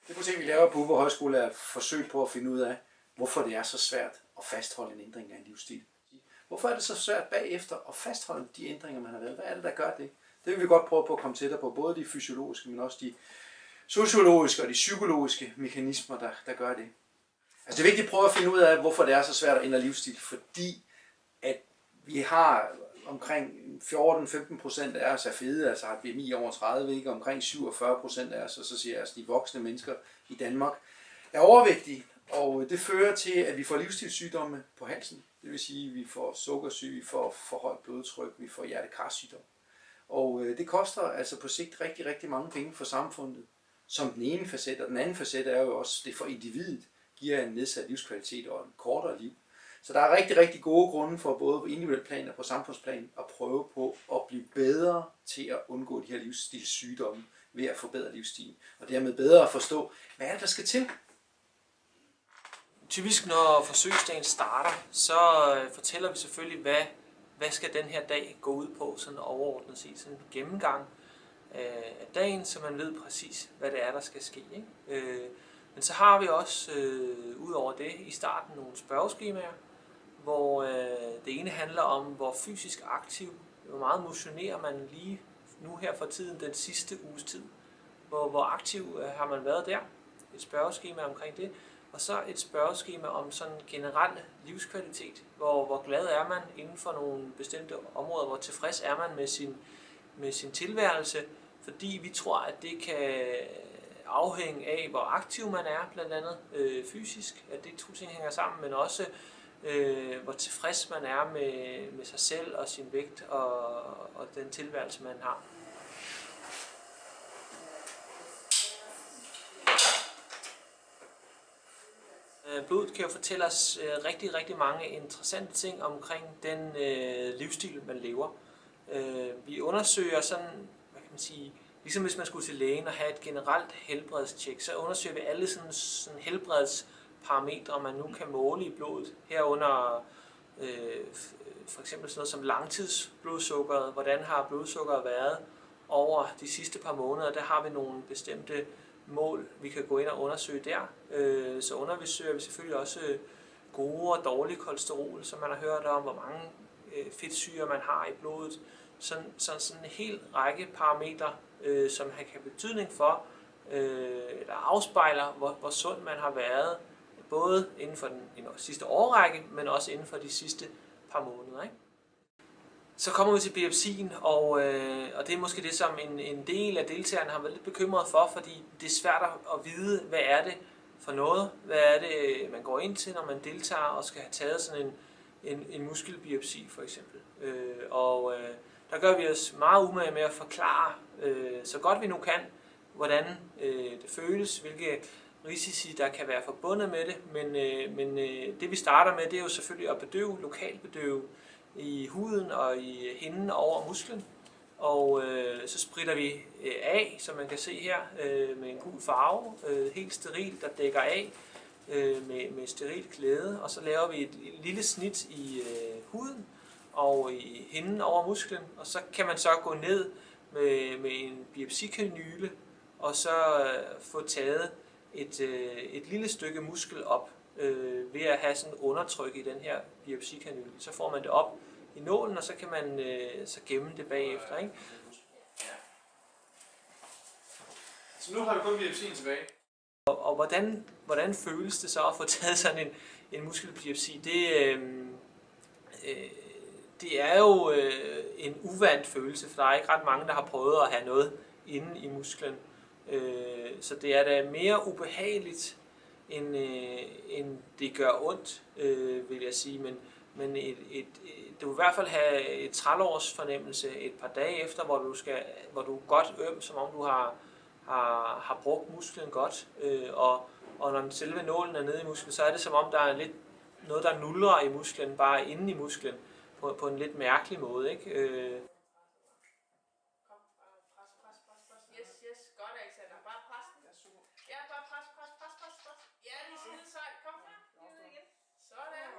Det projekt, vi laver på Hurup Højskole, er et forsøg på at finde ud af, hvorfor det er så svært at fastholde en ændring af en livsstil. Hvorfor er det så svært bagefter at fastholde de ændringer, man har lavet? Hvad er det, der gør det? Det vil vi godt prøve på at komme tættere på, både de fysiologiske, men også de sociologiske og de psykologiske mekanismer, der gør det. Altså det er vigtigt at prøve at finde ud af, hvorfor det er så svært at ændre livsstil, fordi at vi har omkring 14-15% af os er fede, altså har et BMI over 30, ikke? Omkring 47% af os, og så siger jeg, altså de voksne mennesker i Danmark, er overvægtige, og det fører til, at vi får livsstilssygdomme på halsen. Det vil sige, at vi får sukkersyge, vi får for højt blodtryk, vi får hjertekarsygdom. Og det koster altså på sigt rigtig, rigtig mange penge for samfundet, som den ene facet, og den anden facet er jo også, det for individet giver en nedsat livskvalitet og en kortere liv. Så der er rigtig, rigtig gode grunde for både på individuelt plan og på samfundsplan at prøve på at blive bedre til at undgå de her livsstilssygdomme ved at forbedre livsstilen. Og dermed bedre at forstå, hvad er det, der skal til? Typisk når forsøgsdagen starter, så fortæller vi selvfølgelig, hvad skal den her dag gå ud på, sådan overordnet set, sådan en gennemgang af dagen, så man ved præcis, hvad det er, der skal ske. Ikke? Men så har vi også, ud over det, i starten nogle spørgeskemaer, hvor det ene handler om, hvor fysisk aktiv, hvor meget motionerer man lige nu her for tiden, den sidste uges tid. Hvor aktiv har man været der? Et spørgeskema omkring det. Og så et spørgeskema om sådan generel livskvalitet. Hvor glad er man inden for nogle bestemte områder, hvor tilfreds er man med sin tilværelse, fordi vi tror, at det kan afhænge af, hvor aktiv man er, blandt andet fysisk, at det to ting hænger sammen, men også hvor tilfreds man er med sig selv og sin vægt og den tilværelse, man har. Blodet kan jo fortælle os rigtig, rigtig mange interessante ting omkring den livsstil, man lever. Vi undersøger sådan, hvad kan man sige, ligesom hvis man skulle til lægen og have et generelt helbredstjek, så undersøger vi alle sådan helbredsparametre, man nu kan måle i blodet. Herunder for eksempel sådan noget som langtidsblodsukkeret. Hvordan har blodsukkeret været over de sidste par måneder? Der har vi nogle bestemte mål, vi kan gå ind og undersøge der. Så undersøger vi selvfølgelig også gode og dårlige kolesterol, som man har hørt om, hvor mange fedtsyrer man har i blodet. Sådan en hel række parametre, som kan have betydning for, eller afspejler, hvor sund man har været, både inden for den sidste årrække, men også inden for de sidste par måneder. Ikke? Så kommer vi til biopsien, og det er måske det, som en del af deltagerne har været lidt bekymret for, fordi det er svært at vide, hvad er det for noget, hvad er det, man går ind til, når man deltager og skal have taget sådan en muskelbiopsi for eksempel. Der gør vi os meget umage med at forklare, så godt vi nu kan, hvordan det føles, hvilke risici der kan være forbundet med det, men det vi starter med, det er jo selvfølgelig at bedøve, lokalbedøve i huden og i hinden over musklen, og så spritter vi af, som man kan se her, med en gul farve, helt steril, der dækker af med steril klæde, og så laver vi et lille snit i huden og i hinden over musklen, og så kan man så gå ned med en biopsikanyle og så få taget et lille stykke muskel op ved at have sådan undertryk i den her biopsikanyle. Så får man det op i nålen, og så kan man så gemme det bagefter. Ikke? Så nu har vi kun biopsien tilbage. Og hvordan føles det så at få taget sådan en muskelbiopsi? Det er jo en uvant følelse, for der er ikke ret mange, der har prøvet at have noget inde i musklen. Så det er da mere ubehageligt, end det gør ondt, vil jeg sige. Men du vil i hvert fald have et trælårs fornemmelse et par dage efter, hvor du er godt øm, som om du har brugt musklen godt. Og når selve nålen er nede i musklen, så er det som om der er lidt noget, der nulrer i musklen, bare inde i musklen, på en lidt mærkelig måde, ikke? Yes, godt, Alexander. Bare pres den. Ja, bare pres. Ja, det er skide sejt. Kom, ned igen. Sådan.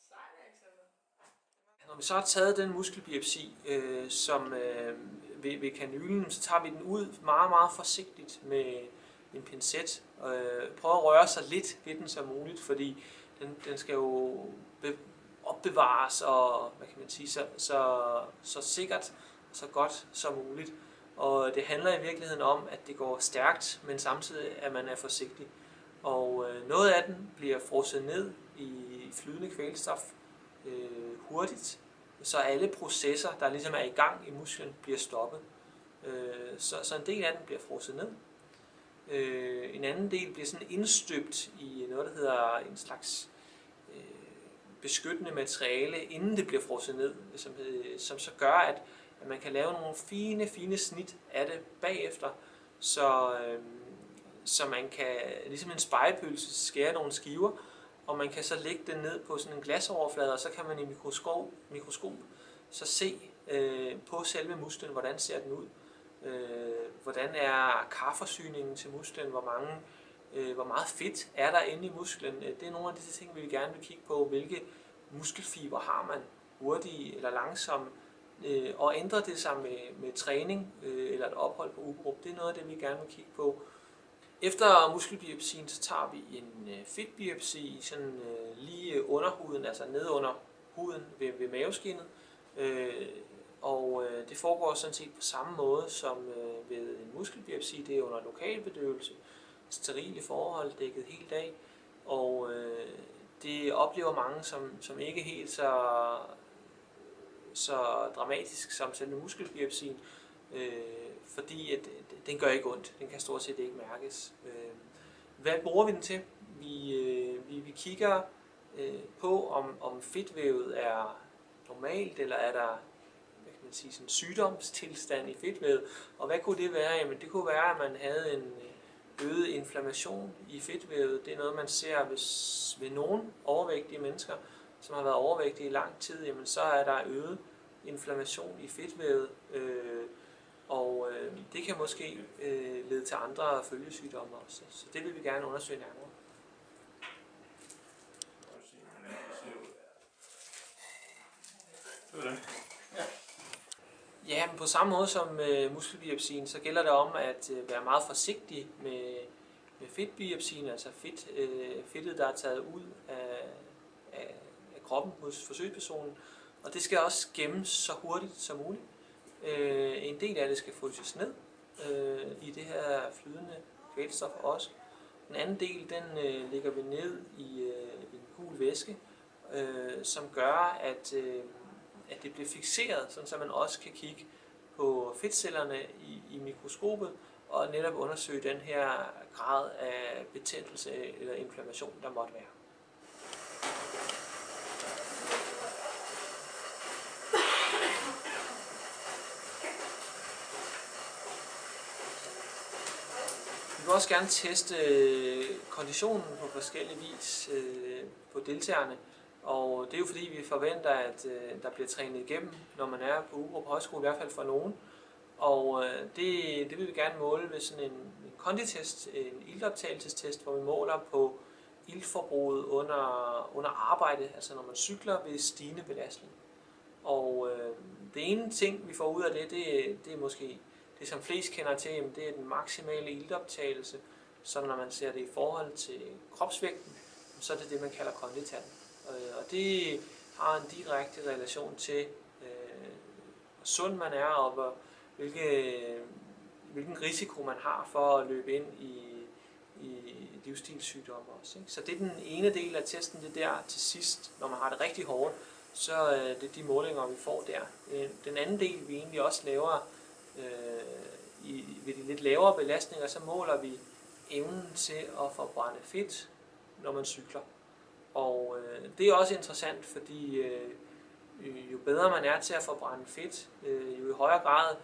Sejt, Alexander. Når vi så har taget den muskelbiopsi, ved kanylen, så tager vi den ud meget, meget forsigtigt pincet. Prøv at røre sig lidt ved den som muligt, fordi den skal jo opbevares og hvad kan man sige, så sikkert og så godt som muligt. Og det handler i virkeligheden om, at det går stærkt, men samtidig at man er forsigtig. Og noget af den bliver frosset ned i flydende kvælstof hurtigt, så alle processer, der ligesom er i gang i musklen, bliver stoppet. Så en del af den bliver frosset ned. En anden del bliver sådan indstøbt i noget, der hedder en slags beskyttende materiale, inden det bliver frosset ned, som så gør, at man kan lave nogle fine snit af det bagefter, så man kan, ligesom en spegepølse, skære nogle skiver, og man kan så lægge det ned på sådan en glasoverflade, og så kan man i mikroskop så se på selve musklen, hvordan ser den ud. Hvordan er karforsyningen til musklen, hvor meget fedt er der inde i musklen. Det er nogle af de ting, vi gerne vil kigge på. Hvilke muskelfiber har man, hurtigt eller langsomt, og ændrer det sig med træning eller et ophold på ugruppe. Det er noget af det, vi gerne vil kigge på. Efter muskelbiopsien, så tager vi en fedtbiopsi sådan lige under huden, altså nede under huden ved maveskindet. Og det foregår sådan set på samme måde som ved en muskelbiopsi. Det er under lokalbedøvelse, sterile forhold, dækket hele dag. Og det oplever mange som ikke helt så dramatisk som selve muskelbiopsien, fordi at den gør ikke ondt. Den kan stort set ikke mærkes. Hvad bruger vi den til? Vi kigger på, om fedtvævet er normalt, eller er der sådan en sygdomstilstand i fedtvævet. Og hvad kunne det være? Jamen, det kunne være, at man havde en øget inflammation i fedtvævet. Det er noget, man ser ved nogle overvægtige mennesker, som har været overvægtige i lang tid. Jamen, så er der øget inflammation i fedtvævet, og det kan måske lede til andre følgesygdomme også. Så det vil vi gerne undersøge nærmere. Ja, men på samme måde som muskelbiopsien, så gælder det om at være meget forsigtig med fedtbiopsien, altså fedtet, der er taget ud af kroppen hos forsøgspersonen. Og det skal også gemmes så hurtigt som muligt. En del af det skal fryses ned i det her flydende kvælstof også. Den anden del, den lægger vi ned i en gul væske, som gør, at det bliver fikseret, sådan så man også kan kigge på fedtcellerne i mikroskopet og netop undersøge den her grad af betændelse eller inflammation, der måtte være. Vi vil også gerne teste konditionen på forskellige vis på deltagerne. Og det er jo fordi, vi forventer, at der bliver trænet igennem, når man er på Ugrup Højskole, i hvert fald for nogen. Og det vil vi gerne måle ved sådan en konditest, en iltoptagelsestest, hvor vi måler på iltforbruget under arbejde, altså når man cykler ved stigende belastning. Og det ene ting, vi får ud af det er måske det, som flest kender til, det er den maksimale iltoptagelse. Så når man ser det i forhold til kropsvægten, så er det det, man kalder kondital. Og det har en direkte relation til, hvor sund man er, og hvilken risiko man har for at løbe ind i livsstilssygdomme også. Ikke? Så det er den ene del af testen, det der til sidst, når man har det rigtig hårdt, så er det de målinger, vi får der. Den anden del, vi egentlig også laver ved de lidt lavere belastninger, så måler vi evnen til at forbrænde fedt, når man cykler. Og det er også interessant, fordi jo bedre man er til at forbrænde fedt, jo i højere grad,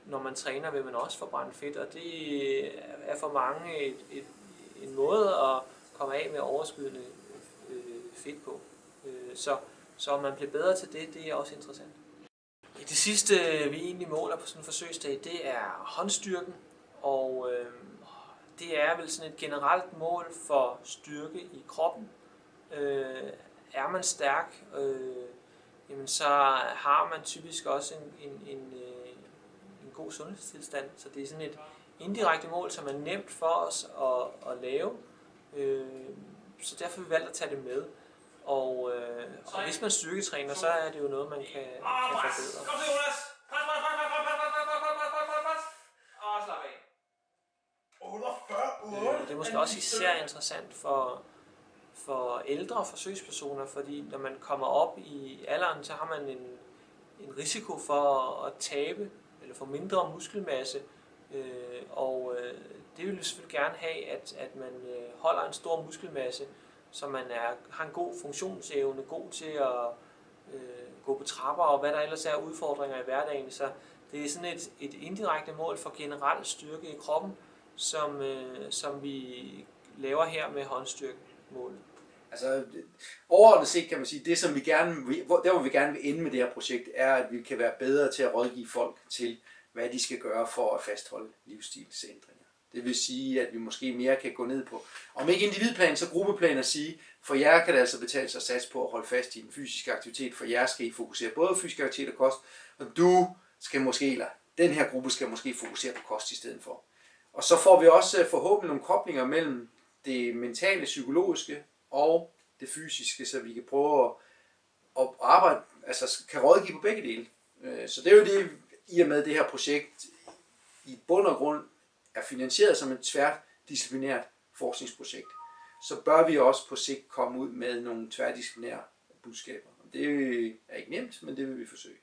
når man træner, vil man også forbrænde fedt. Og det er for mange en måde at komme af med overskydende fedt på. Så om man bliver bedre til det er også interessant. Det sidste, vi egentlig måler på sådan en forsøgsdag, det er håndstyrken. Og det er vel sådan et generelt mål for styrke i kroppen. Er man stærk, jamen så har man typisk også en god sundhedstilstand. Så det er sådan indirekte mål, som er nemt for os at lave. Så derfor har vi valgt at tage det med. Og hvis man styrketræner, så er det jo noget, man kan forbedre. Kom så, Jonas! Pres! Og slap af. 48. Det er måske også især interessant for ældre forsøgspersoner, fordi når man kommer op i alderen, så har man en risiko for at tabe eller få mindre muskelmasse. Det vil vi selvfølgelig gerne have, at man holder en stor muskelmasse, så man har en god funktionsevne, god til at gå på trapper og hvad der ellers er udfordringer i hverdagen. Så det er sådan et indirekte mål for generel styrke i kroppen, som vi laver her med håndstyrkemålet. Altså overordnet set kan man sige, det som vi gerne vil ende med det her projekt, er at vi kan være bedre til at rådgive folk til, hvad de skal gøre for at fastholde livsstilsændringer. Det vil sige, at vi måske mere kan gå ned på, om ikke individplan, så gruppeplan, at sige, for jer kan det altså betale sig at satse på at holde fast i den fysiske aktivitet, for jer skal I fokusere både på fysisk aktivitet og kost, og du skal måske, eller den her gruppe skal måske fokusere på kost i stedet for. Og så får vi også forhåbentlig nogle koblinger mellem det mentale, psykologiske og det fysiske, så vi kan prøve at arbejde, altså kan rådgive på begge dele. Så det er jo det, i og med det her projekt i bund og grund er finansieret som et tværdisciplinært forskningsprojekt, så bør vi også på sigt komme ud med nogle tværdisciplinære budskaber. Det er ikke nemt, men det vil vi forsøge.